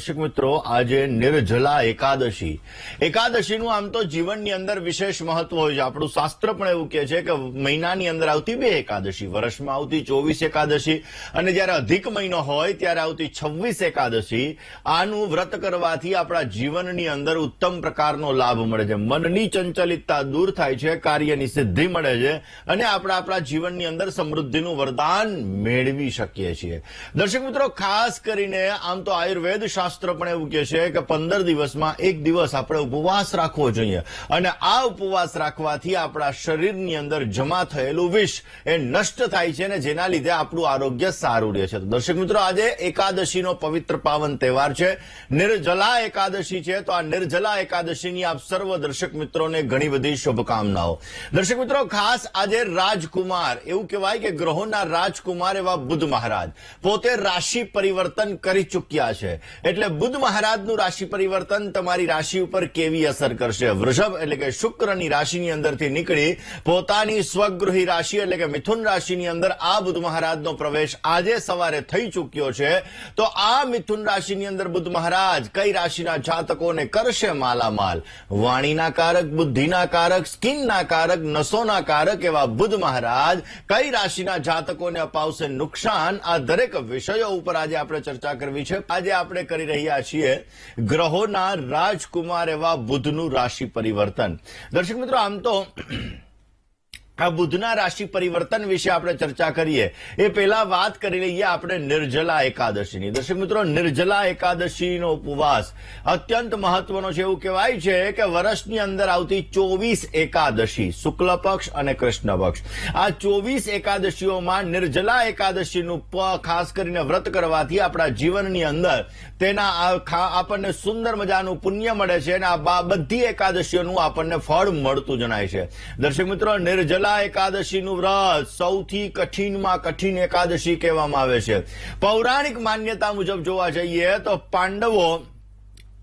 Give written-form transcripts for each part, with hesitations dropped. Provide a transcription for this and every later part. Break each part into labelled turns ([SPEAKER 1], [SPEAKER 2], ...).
[SPEAKER 1] દર્શક મિત્રો, આજે નિર્જલા એકાદશીનું આમ તો જીવનની અંદર વિશેષ મહત્વ હોય છે. આપણું શાસ્ત્ર પણ એવું કહે છે કે મહિનાની અંદર આવતી 2 એકાદશી, વર્ષમાં આવતી 24 એકાદશી અને જ્યારે અધિક મહિનો હોય ત્યારે આવતી 26 એકાદશી, આનું વ્રત કરવાથી આપણા જીવનની અંદર ઉત્તમ પ્રકારનો લાભ મળે છે. મનની ચંચલિતતા દૂર થાય છે, કાર્યની સિદ્ધિ મળે છે અને આપણે આપણા જીવનની અંદર સમૃદ્ધિનું વરદાન મેળવી શકીએ છીએ. દર્શક મિત્રો, ખાસ કરીને આમ તો આયુર્વેદ શાસ્ત્ર પણ એવું કહે છે કે 15 દિવસમાં 1 દિવસ આપણે ઉપવાસ રાખવો જોઈએ અને આ ઉપવાસ રાખવાથી આપણા શરીરની અંદર જમા થયેલું વિષ એ નષ્ટ થાય છે અને જેના લીધે આપણું આરોગ્ય સારું રહે છે. તો દર્શક મિત્રો, આજે એકાદશીનો પવિત્ર પાવન તહેવાર છે, નિર્જલા એકાદશી છે. તો આ નિર્જલા એકાદશીની આપ સર્વ દર્શક મિત્રોને ઘણી બધી શુભકામનાઓ. દર્શક મિત્રો, ખાસ આજે રાજકુમાર, એવું કહેવાય કે ગ્રહોના રાજકુમાર એવા બુધ મહારાજ પોતે રાશિ પરિવર્તન કરી ચૂક્યા છે. એટલે બુધ મહારાજનું રાશિ પરિવર્તન તમારી રાશિ ઉપર કેવી અસર કરશે? વૃષભ એટલે કે શુક્રની રાશિની અંદરથી નીકળી પોતાની સ્વગૃહી રાશિ એટલે કે મિથુન રાશિની અંદર આ બુધ મહારાજનો પ્રવેશ આજે સવારે થઈ ચૂક્યો છે. તો આ મિથુન રાશિની અંદર બુધ મહારાજ કઈ રાશિના જાતકોને કરશે માલામાલ? વાણીના કારક, બુદ્ધિના કારક, સ્કિનના કારક, નસોના કારક એવા બુધ મહારાજ કઈ રાશિના જાતકોને અપાવશે નુકસાન? આ દરેક વિષયો ઉપર આજે આપણે ચર્ચા કરવી છે. આજે આપણે કરી રહ્યા છીએ ગ્રહોના રાજકુમાર એવા બુધનું રાશિ પરિવર્તન. દર્શક મિત્રો, આમ તો આ બુધના રાશિ પરિવર્તન વિશે આપણે ચર્ચા કરીએ એ પહેલા વાત કરી લઈએ આપણે નિર્જલા એકાદશીની. દર્શક મિત્રો, નિર્જલા એકાદશીનો ઉપવાસ અત્યંત મહત્વનો છે. એવું કહેવાય છે કે વર્ષની અંદર આવતી 24 એકાદશી, શુક્લ પક્ષ અને કૃષ્ણ પક્ષ, આ 24 એકાદશીઓમાં નિર્જલા એકાદશીનું ખાસ કરીને વ્રત કરવાથી આપણા જીવનની અંદર તેના આપણને સુંદર મજાનું પુણ્ય મળે છે અને આ બધી એકાદશીઓનું આપણને ફળ મળતું જણાય છે. દર્શક મિત્રો, નિર્જલા એકાદશીનું વ્રત સૌથી કઠિનમાં કઠિન એકાદશી કહેવામાં આવે છે. પૌરાણિક માન્યતા મુજબ જોવા જઈએ તો પાંડવો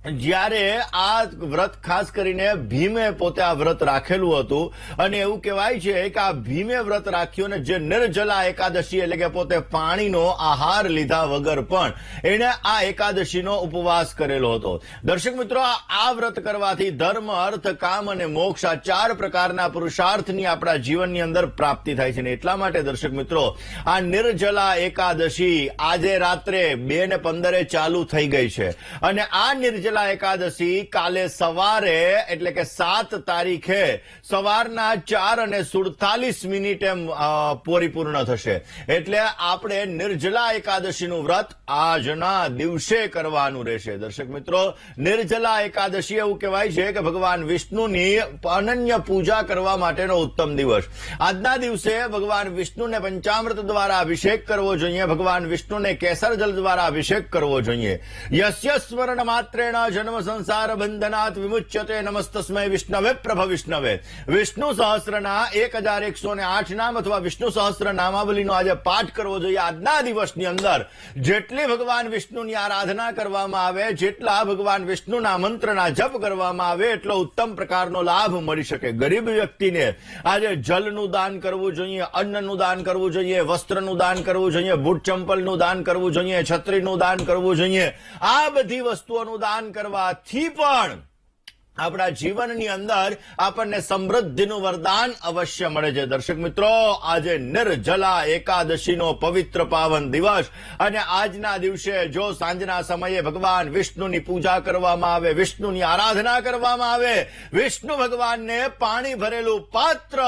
[SPEAKER 1] જ્યારે આ વ્રત ખાસ કરીને ભીમે પોતે આ વ્રત રાખેલું હતું અને એવું કહેવાય છે કે આ ભીમે વ્રત રાખ્યું અને જે નિર્જલા એકાદશી એટલે કે પોતે પાણીનો આહાર લીધા વગર પણ એને આ એકાદશીનો ઉપવાસ કરેલો હતો. દર્શક મિત્રો, આ વ્રત કરવાથી ધર્મ, અર્થ, કામ અને મોક્ષ આ 4 પ્રકારના પુરુષાર્થની આપણા જીવનની અંદર પ્રાપ્તિ થાય છે. એટલા માટે દર્શક મિત્રો, આ નિર્જલા એકાદશી આજે રાત્રે 2:15 ચાલુ થઈ ગઈ છે અને આ નિર્જલા એકાદશી કાલે સવારે એટલે કે 7 તારીખે સવારના 4:47 પરિપૂર્ણ થશે. એટલે આપણે નિર્જલા એકાદશીનું વ્રત આજના દિવસે કરવાનું રહેશે. દર્શક મિત્રો, નિર્જલા એકાદશી એવું કહેવાય છે કે ભગવાન વિષ્ણુની અનન્ય પૂજા કરવા માટેનો ઉત્તમ દિવસ. આજના દિવસે ભગવાન વિષ્ણુને પંચામૃત દ્વારા અભિષેક કરવો જોઈએ, ભગવાન વિષ્ણુને કેસર જલ દ્વારા અભિષેક કરવો જોઈએ. યસ્ય સ્મરણ માત્રેણ જન્મ સંસાર બંધનાત વિમુચ્યતે નમસ્તસ્મૈ વિષ્ણવે પ્રભ વિષ્ણવે. વિષ્ણુ સહસ્રના 1108 નામ અથવા વિષ્ણુ સહસ્ર નામાવલીનો આજે પાઠ કરવો જોઈએ. આજના દિવસની અંદર જેટલી ભગવાન વિષ્ણુની આરાધના કરવામાં આવે, જેટલા ભગવાન વિષ્ણુના મંત્રના જપ કરવામાં આવે એટલો ઉત્તમ પ્રકારનો લાભ મળી શકે. ગરીબ વ્યક્તિને આજે જલનું દાન કરવું જોઈએ, અન્નનું દાન કરવું જોઈએ, વસ્ત્રનું દાન કરવું જોઈએ, બૂટ ચંપલનું દાન કરવું જોઈએ, છત્રીનું દાન કરવું જોઈએ. આ બધી વસ્તુઓનું દાન કરવાથી પણ આપણા જીવનની અંદર આપણને સમૃદ્ધિનું વરદાન અવશ્ય મળે છે. દર્શક મિત્રો, આજે નિર્જલા એકાદશીનો પવિત્ર પાવન દિવસ અને આજના દિવસે જો સાંજના સમયે ભગવાન વિષ્ણુની પૂજા કરવામાં આવે, વિષ્ણુની આરાધના કરવામાં આવે, વિષ્ણુ ભગવાનને પાણી ભરેલું પાત્ર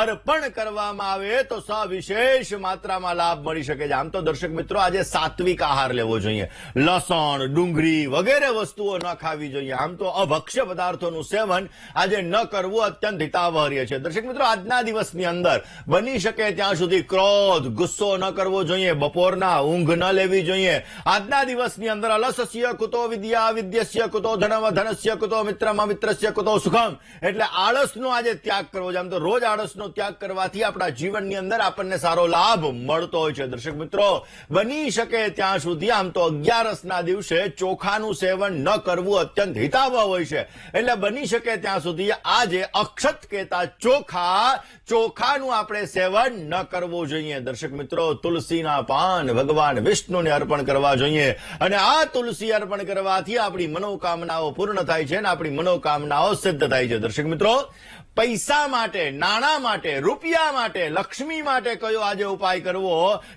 [SPEAKER 1] અર્પણ કરવામાં આવે તો સવિશેષ માત્રામાં લાભ મળી શકે છે. આમ તો દર્શક મિત્રો, આજે સાત્વિક આહાર લેવો જોઈએ, લસણ, ડુંગળી વગેરે વસ્તુઓ ન ખાવી જોઈએ. આમ તો અભક્ષ્ય પદાર્થોનું સેવન આજે ન કરવું અત્યંત હિતાવહ છે. દર્શક મિત્રો, આજના દિવસની અંદર બની શકે ત્યાં સુધી ક્રોધ, ગુસ્સો ન કરવો જોઈએ, બપોરના ઊંઘ ન લેવી જોઈએ. આજના દિવસની અંદર અલસસ્ય કુતો વિદ્યા, વિદ્યસ્ય કુતો ધનમ, ધનસ્ય કુતો મિત્રમ, મિત્રસ્ય કુતો સુખમ. એટલે આળસનો આજે ત્યાગ કરવો છે. આમ તો રોજ આળસનો ત્યાગ કરવાથી આપણા જીવનની અંદર આપણને સારો લાભ મળતો હોય છે. દર્શક મિત્રો, બની શકે ત્યાં સુધી આમ તો 11ના દિવસે ચોખાનું સેવન ન કરવું અત્યંત હિતાવહ હોય છે. એટલે બની શકે ત્યાં સુધી આજે અક્ષત કહેતા ચોખાનું આપણે સેવન ન કરવું જોઈએ. દર્શક મિત્રો, તુલસીના પાન ભગવાન વિષ્ણુને અર્પણ કરવા જોઈએ અને આ તુલસી અર્પણ કરવાથી આપણી મનોકામનાઓ પૂર્ણ થાય છે અને આપણી મનોકામનાઓ સિદ્ધ થાય છે. દર્શક મિત્રો, પૈસા માટે, નાણાં માટે, રૂપિયા માટે, લક્ષ્મી માટે કયો આજે ઉપાય કરવો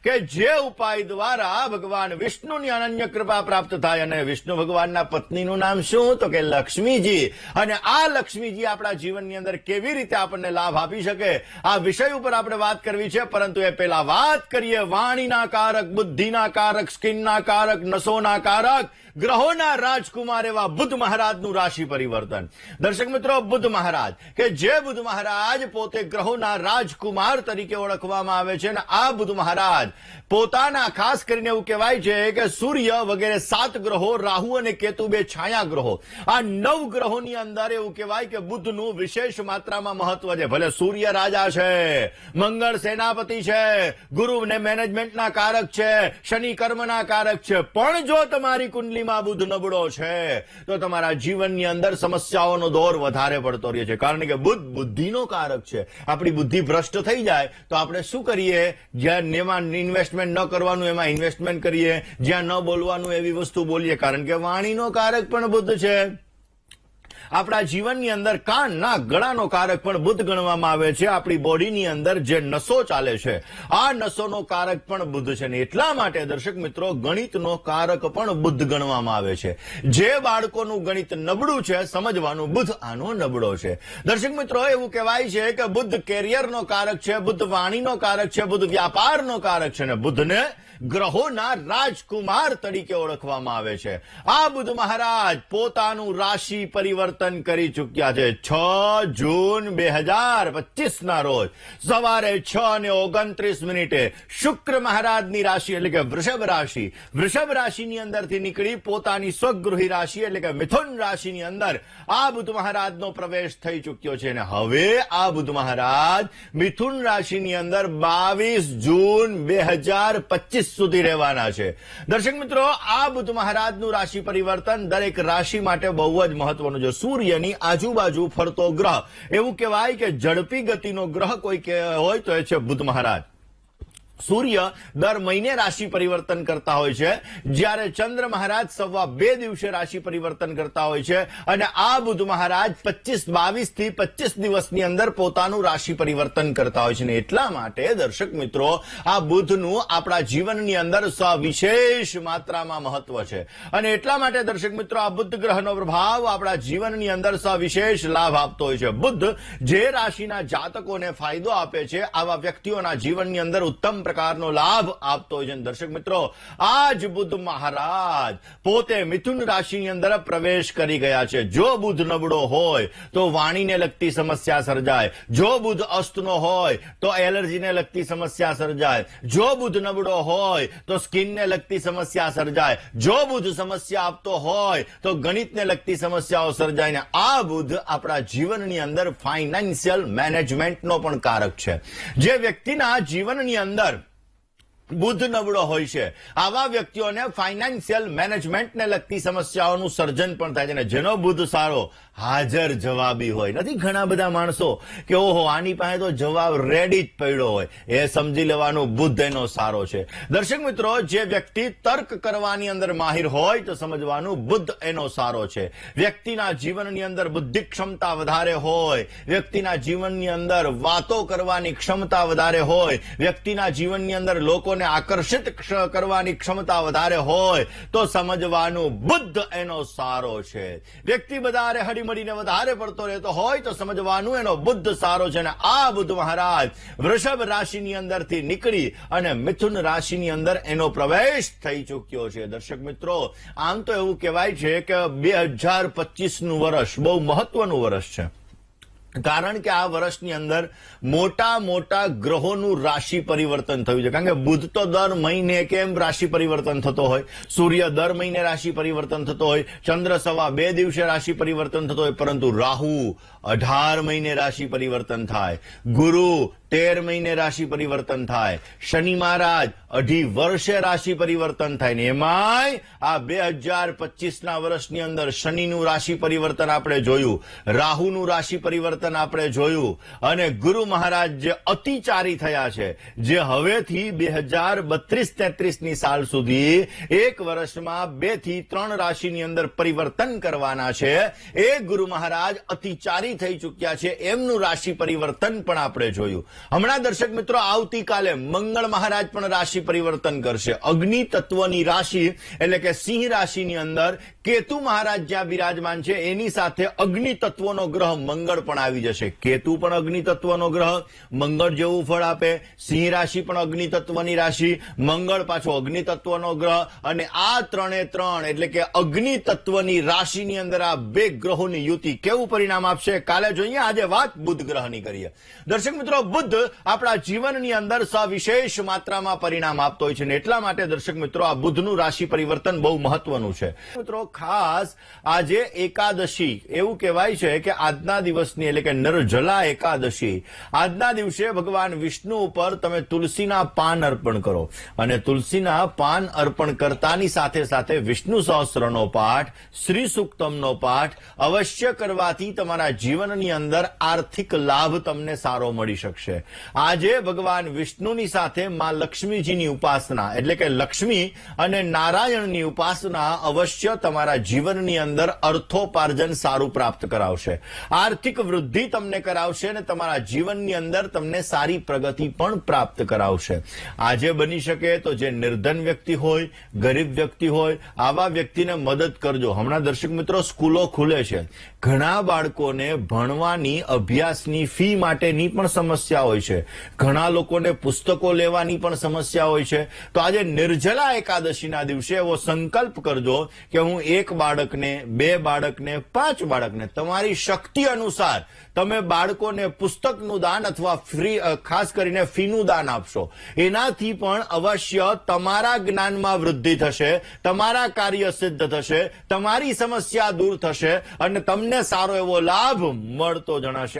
[SPEAKER 1] કે જે ઉપાય દ્વારા ભગવાન વિષ્ણુની અનન્ય કૃપા પ્રાપ્ત થાય? અને વિષ્ણુ ભગવાનના પત્નીનું નામ શું? તો કે લક્ષ્મીજી. અને આ લક્ષ્મીજી આપણા જીવનની અંદર કેવી રીતે આપણને લાભ આપી શકે, આ વિષય ઉપર આપણે વાત કરવી છે. પરંતુ એ પહેલા વાત કરીએ વાણીના કારક, બુદ્ધિના કારક, સ્કિનના કારક, નસોના કારક, ગ્રહોના રાજકુમાર એવા બુદ્ધ મહારાજનું રાશિ પરિવર્તન. દર્શક મિત્રો, બુદ્ધ મહારાજ કે જે બુદ્ધ મહારાજ પોતે ગ્રહોના રાજકુમાર તરીકે ઓળખવામાં આવે છે, અને આ બુદ્ધ મહારાજ પોતાના, ખાસ કરીને એવું કહેવાય છે કે સૂર્ય વગેરે 7 ગ્રહો, રાહુ અને કેતુ 2 છાયા ગ્રહો, આ 9 ગ્રહોની અંદર એવું કહેવાય કે બુદ્ધનું વિશેષ માત્રામાં મહત્વ છે. ભલે સૂર્ય રાજા છે, મંગળ સેનાપતિ છે, ગુરુ ને મેનેજમેન્ટના કારક છે, શનિ કર્મના કારક છે, પણ જો તમારી કુંડલીમાં બુદ્ધ નબળો છે તો તમારા જીવનની અંદર સમસ્યાઓનો દોર વધારે પડતો રહે છે. કારણ કે બુદ્ધ બુદ્ધિનો કારક છે. આપણી બુદ્ધિ ભ્રષ્ટ થઈ જાય તો આપણે શું કરીએ? જ્યાં એમાં ઇન્વેસ્ટમેન્ટ ન કરવાનું એમાં ઇન્વેસ્ટમેન્ટ કરીએ, જ્યાં ન બોલવાનું એવી વસ્તુ બોલીએ. કારણ કે વાણીનો કારક પણ બુદ્ધ છે. આપણા જીવનની અંદર કાનના ગળાનો કારક પણ બુદ્ધ ગણવામાં આવે છે. આપણી બોડીની અંદર જે નસો ચાલે છે આ નસોનો કારક પણ બુદ્ધ છે. ને એટલા માટે દર્શક મિત્રો, ગણિતનો કારક પણ બુદ્ધ ગણવામાં આવે છે. જે બાળકોનું ગણિત નબળું છે સમજવાનું બુદ્ધ આનો નબળો છે. દર્શક મિત્રો, એવું કહેવાય છે કે બુદ્ધ કેરિયરનો કારક છે, બુદ્ધ વાણીનો કારક છે, બુદ્ધ વ્યાપારનો કારક છે, અને બુદ્ધને ગ્રહોના રાજકુમાર તરીકે ઓળખવામાં આવે છે. આ બુદ્ધ મહારાજ પોતાનું રાશિ પરિવર્તન કરી ચૂક્યા છે. 6 જૂન 2025 ના રોજ સવારે 6:29 શુક્ર મહારાજની રાશિ એટલે કે વૃષભ રાશિની અંદરથી નીકળી પોતાની સ્વગૃહી રાશિ એટલે કે મિથુન રાશિની અંદર આ બુદ્ધ મહારાજનો પ્રવેશ થઈ ચૂક્યો છે. અને હવે આ બુદ્ધ મહારાજ મિથુન રાશિની અંદર 22 જૂન 2025 સુધી રહેવાના છે. દર્શક મિત્રો, આ બુદ્ધ મહારાજનું રાશિ પરિવર્તન દરેક રાશિ માટે બહુ જ મહત્વનું છે. સૂર્યની આજુબાજુ ફરતો ગ્રહ, એવું કહેવાય કે ઝડપી ગતિનો ગ્રહ કોઈ હોય તો એ છે બુદ્ધ મહારાજ. સૂર્ય દર મહિને રાશિ પરિવર્તન કરતા હોય છે, જ્યારે ચંદ્ર મહારાજ 2.25 દિવસે રાશિ પરિવર્તન કરતા હોય છે. અને આ બુદ્ધ મહારાજ 22 થી 25 દિવસની અંદર પોતાનું રાશિ પરિવર્તન કરતા હોય છે. ને એટલા માટે દર્શક મિત્રો, આ બુદ્ધનું આપણા જીવનની અંદર વિશેષ માત્રામાં મહત્વ છે. અને એટલા માટે દર્શક મિત્રો, આ બુદ્ધ ગ્રહનો પ્રભાવ આપણા જીવનની અંદર વિશેષ લાભ આપતો હોય છે. બુદ્ધ જે રાશિના જાતકોને ફાયદો આપે છે, આવા વ્યક્તિઓના જીવનની અંદર ઉત્તમ પ્રકારનો લાભ આપતો હોય છે. દર્શક મિત્રો, આજ બુદ્ધ મહારાજ પોતે મિથુન રાશિની અંદર પ્રવેશ કરી ગયા છે. જો બુદ્ધ નબળો હોય તો વાણીને લગતી સમસ્યા સર્જાય, જો બુદ્ધ અસ્તનો હોય તો એલર્જીને લગતી સમસ્યા સર્જાય, જો બુદ્ધ નબળો હોય તો સ્કિનને લગતી સમસ્યા સર્જાય, જો બુદ્ધ સમસ્યા આપતો હોય તો ગણિતને લગતી સમસ્યાઓ સર્જાય. ને આ બુદ્ધ આપણા જીવનની અંદર ફાઇનાન્શિયલ મેનેજમેન્ટનો પણ કારક છે. જે વ્યક્તિના જીવનની અંદર બુદ્ધ નબળો હોય છે, આવા વ્યક્તિઓને ફાઇનાન્શિયલ મેનેજમેન્ટને લગતી સમસ્યાઓનું સર્જન પણ થાય છે. અને જેનો બુદ્ધ સારો, હાજર જવાબી હોય, નથી ઘણા બધા માણસો કે ઓહો આની પાસે તો જવાબ રેડી જ પડ્યો હોય, એ સમજી લેવાનું બુદ્ધ એનો સારો છે. દર્શક મિત્રો, જે વ્યક્તિ તર્ક કરવાની અંદર માહિર હોય તો સમજવાનું બુદ્ધ એનો સારો છે. વ્યક્તિના જીવનની અંદર બુદ્ધિ ક્ષમતા વધારે હોય, વ્યક્તિના જીવનની અંદર વાતો કરવાની ક્ષમતા વધારે હોય, વ્યક્તિના જીવનની અંદર લોકોને આકર્ષિત કરવાની ક્ષમતા વધારે હોય તો સમજવાનું બુદ્ધ એનો સારો છે. વ્યક્તિ વધારે હળીમળીને વધારે પડતો રહેતો હોય તો સમજવાનું એનો બુદ્ધ સારો છે. અને આ બુદ્ધ મહારાજ વૃષભ રાશિની અંદરથી નીકળી અને મિથુન રાશિની અંદર એનો પ્રવેશ થઈ ચૂક્યો છે. દર્શક મિત્રો, આમ તો એવું કહેવાય છે કે 2025નું વર્ષ બહુ મહત્વનું વર્ષ છે. કારણ કે આ વર્ષની અંદર મોટા ગ્રહોનું રાશિ પરિવર્તન થયું છે. કારણ કે બુદ્ધ તો દર મહિને કેમ રાશિ પરિવર્તન થતો હોય, સૂર્ય દર મહિને રાશિ પરિવર્તન થતો હોય, ચંદ્ર 2.25 દિવસે રાશિ પરિવર્તન થતો હોય, પરંતુ રાહુ 18 મહિને રાશિ પરિવર્તન થાય, ગુરુ 13 મહિને રાશિ પરિવર્તન થાય, શનિ મહારાજ 2.5 વર્ષે રાશિ પરિવર્તન થાય ને એમાંય આ 2025ના વર્ષની અંદર શનિનું રાશિ પરિવર્તન આપણે જોયું, રાહુનું રાશિ પરિવર્તન આપણે જોયું અને ગુરુ મહારાજ જે અતિચારી થયા છે, જે હવેથી 2032-33ની સાલ સુધી એક વર્ષમાં 2 થી 3 રાશિની અંદર પરિવર્તન કરવાના છે, એ ગુરુ મહારાજ અતિચારી થઈ ચૂક્યા છે, એમનું રાશિ પરિવર્તન પણ આપણે જોયું. હમણાં દર્શક મિત્રો આવતીકાલે મંગળ મહારાજ પણ રાશિ પરિવર્તન કરશે. અગ્નિ તત્વની રાશિ એટલે કે સિંહ રાશિની અંદર કેતુ મહારાજ જ્યાં બિરાજમાન છે એની સાથે અગ્નિ તત્વનો ગ્રહ મંગળ પણ આવી જશે. કેતુ પણ અગ્નિ તત્વનો ગ્રહ, મંગળ જેવું ફળ આપે. સિંહ રાશિ પણ અગ્નિ તત્વની રાશિ, મંગળ પાછો અગ્નિ તત્વનો ગ્રહ અને આ 3 એટલે કે અગ્નિ તત્વની રાશિની અંદર આ 2 ગ્રહોની યુતિ કેવું પરિણામ આપશે કાલે જોઈએ. આજે વાત બુધ ગ્રહની કરીએ. દર્શક મિત્રો, બુધ આપણા જીવનની અંદર સવિશેષ માત્રામાં પરિણામ આપતો હોય છે ને એટલા માટે દર્શક મિત્રો આ બુધનું રાશિ પરિવર્તન બહુ મહત્વનું છે. મિત્રો ખાસ આજે એકાદશી એવું કહેવાય છે કે આજના દિવસની એટલે કે નિર્જલા એકાદશી, આજના દિવસે ભગવાન વિષ્ણુ ઉપર તમે તુલસીના પાન અર્પણ કરો અને તુલસીના પાન અર્પણ કરતાની સાથે સાથે વિષ્ણુ સહસ્ત્રનો પાઠ, શ્રી સૂક્તમનો પાઠ અવશ્ય કરવાથી તમારા જીવનની અંદર આર્થિક લાભ તમને સારો મળી શકશે. આજે ભગવાન વિષ્ણુની સાથે માં લક્ષ્મીજીની ઉપાસના એટલે કે લક્ષ્મી અને નારાયણની ઉપાસના અવશ્ય તમારા જીવનની અંદર અર્થોપાર્જન સારું પ્રાપ્ત કરાવશે, આર્થિક વૃદ્ધિ તમને કરાવશે અને તમારા જીવનની અંદર તમને સારી પ્રગતિ પણ પ્રાપ્ત કરાવશે. આજે બની શકે તો જે નિર્ધન વ્યક્તિ હોય, ગરીબ વ્યક્તિ હોય, આવા વ્યક્તિને મદદ કરજો. હમણાં દર્શક મિત્રો સ્કૂલો ખુલે છે, ઘણા બાળકોને ભણવાની અભ્યાસની ફી માટેની પણ સમસ્યા હોય છે, ઘણા લોકોને પુસ્તકો લેવાની પણ સમસ્યા હોય છે. તો આજે નિર્જલા એકાદશીના દિવસે એવો સંકલ્પ કરજો કે હું 1 બાળકને, 2 બાળકને, 5 બાળકને તમારી શક્તિ અનુસાર તમે બાળકોને પુસ્તકનું દાન અથવા ખાસ કરીને ફીનું દાન આપશો. એનાથી પણ અવશ્ય તમારા જ્ઞાનમાં વૃદ્ધિ થશે, તમારા કાર્ય સિદ્ધ થશે, તમારી સમસ્યા દૂર થશે અને તમને સારો એવો લાભ મળતો જણાશે.